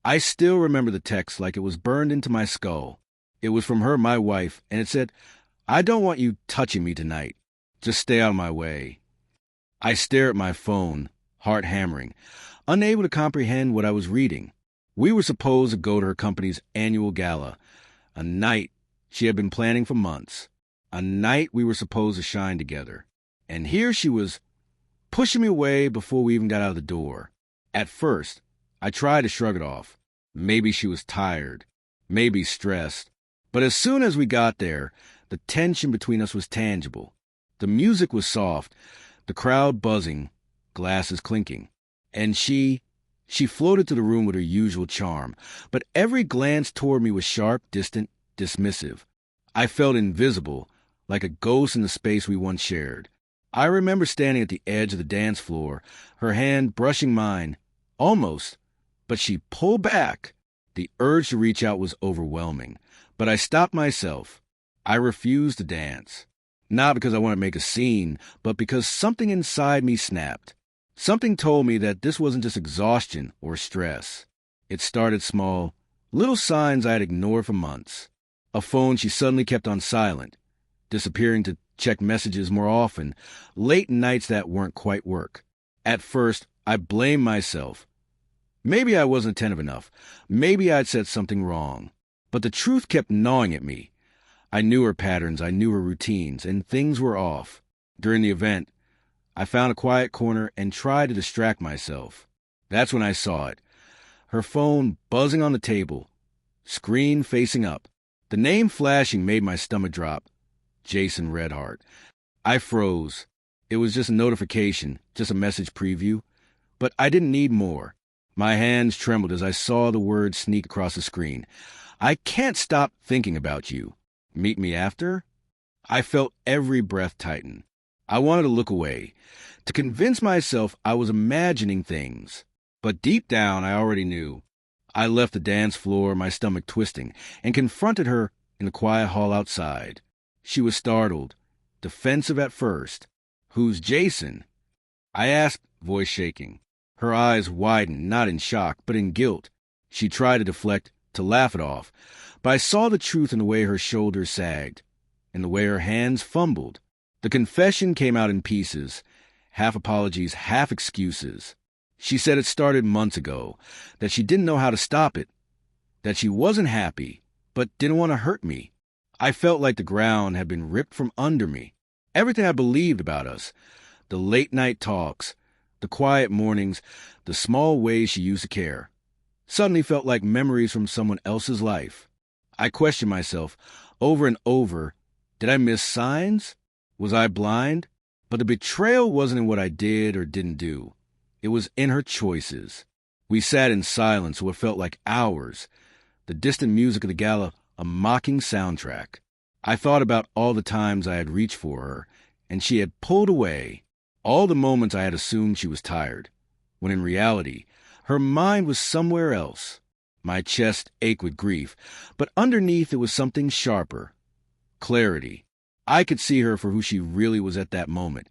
I still remember the text like it was burned into my skull. It was from her, my wife, and it said, "I don't want you touching me tonight. Just stay out of my way." I stare at my phone, heart hammering, unable to comprehend what I was reading. We were supposed to go to her company's annual gala, a night she had been planning for months, a night we were supposed to shine together. And here she was pushing me away before we even got out of the door. At first, I tried to shrug it off. Maybe she was tired, maybe stressed. But as soon as we got there, the tension between us was tangible. The music was soft, the crowd buzzing, glasses clinking. And she floated to the room with her usual charm, but every glance toward me was sharp, distant, dismissive. I felt invisible, like a ghost in the space we once shared. I remember standing at the edge of the dance floor, her hand brushing mine, almost, but she pulled back. The urge to reach out was overwhelming, but I stopped myself. I refused to dance. Not because I wanted to make a scene, but because something inside me snapped. Something told me that this wasn't just exhaustion or stress. It started small, little signs I had ignored for months. A phone she suddenly kept on silent, disappearing to check messages more often, late nights that weren't quite work. At first, I blamed myself. Maybe I wasn't attentive enough. Maybe I'd said something wrong. But the truth kept gnawing at me. I knew her patterns, I knew her routines, and things were off. During the event, I found a quiet corner and tried to distract myself. That's when I saw it. Her phone buzzing on the table, screen facing up. The name flashing made my stomach drop. Jason Redhart. I froze. It was just a notification, just a message preview. But I didn't need more. My hands trembled as I saw the words sneak across the screen. "I can't stop thinking about you. Meet me after?" I felt every breath tighten. I wanted to look away, to convince myself I was imagining things. But deep down, I already knew. I left the dance floor, my stomach twisting, and confronted her in the quiet hall outside. She was startled, defensive at first. "Who's Jason?" I asked, voice shaking. Her eyes widened, not in shock, but in guilt. She tried to deflect, to laugh it off, but I saw the truth in the way her shoulders sagged, in the way her hands fumbled. The confession came out in pieces, half apologies, half excuses. She said it started months ago, that she didn't know how to stop it, that she wasn't happy, but didn't want to hurt me. I felt like the ground had been ripped from under me. Everything I believed about us, the late-night talks, the quiet mornings, the small ways she used to care, suddenly felt like memories from someone else's life. I questioned myself over and over. Did I miss signs? Was I blind? But the betrayal wasn't in what I did or didn't do. It was in her choices. We sat in silence what felt like hours, the distant music of the gala a mocking soundtrack. I thought about all the times I had reached for her, and she had pulled away, all the moments I had assumed she was tired, when in reality, her mind was somewhere else. My chest ached with grief, but underneath it was something sharper. Clarity. I could see her for who she really was at that moment,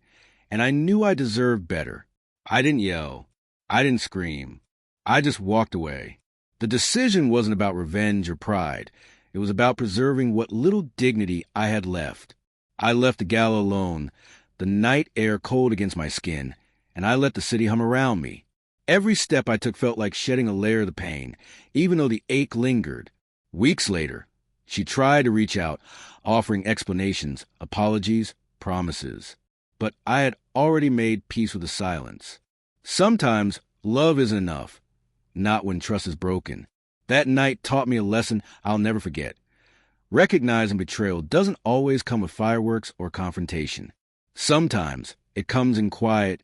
and I knew I deserved better. I didn't yell. I didn't scream. I just walked away. The decision wasn't about revenge or pride. It was about preserving what little dignity I had left. I left the gala alone, the night air cold against my skin, and I let the city hum around me. Every step I took felt like shedding a layer of the pain, even though the ache lingered. Weeks later, she tried to reach out, offering explanations, apologies, promises. But I had already made peace with the silence. Sometimes love isn't enough, not when trust is broken. That night taught me a lesson I'll never forget. Recognizing betrayal doesn't always come with fireworks or confrontation. Sometimes it comes in quiet,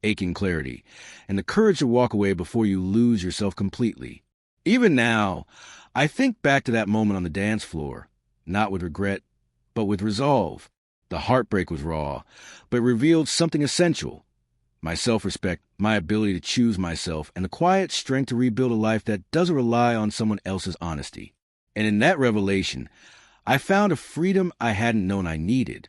aching clarity, and the courage to walk away before you lose yourself completely. Even now, I think back to that moment on the dance floor, not with regret, but with resolve. The heartbreak was raw, but revealed something essential. My self-respect, my ability to choose myself, and the quiet strength to rebuild a life that doesn't rely on someone else's honesty. And in that revelation, I found a freedom I hadn't known I needed.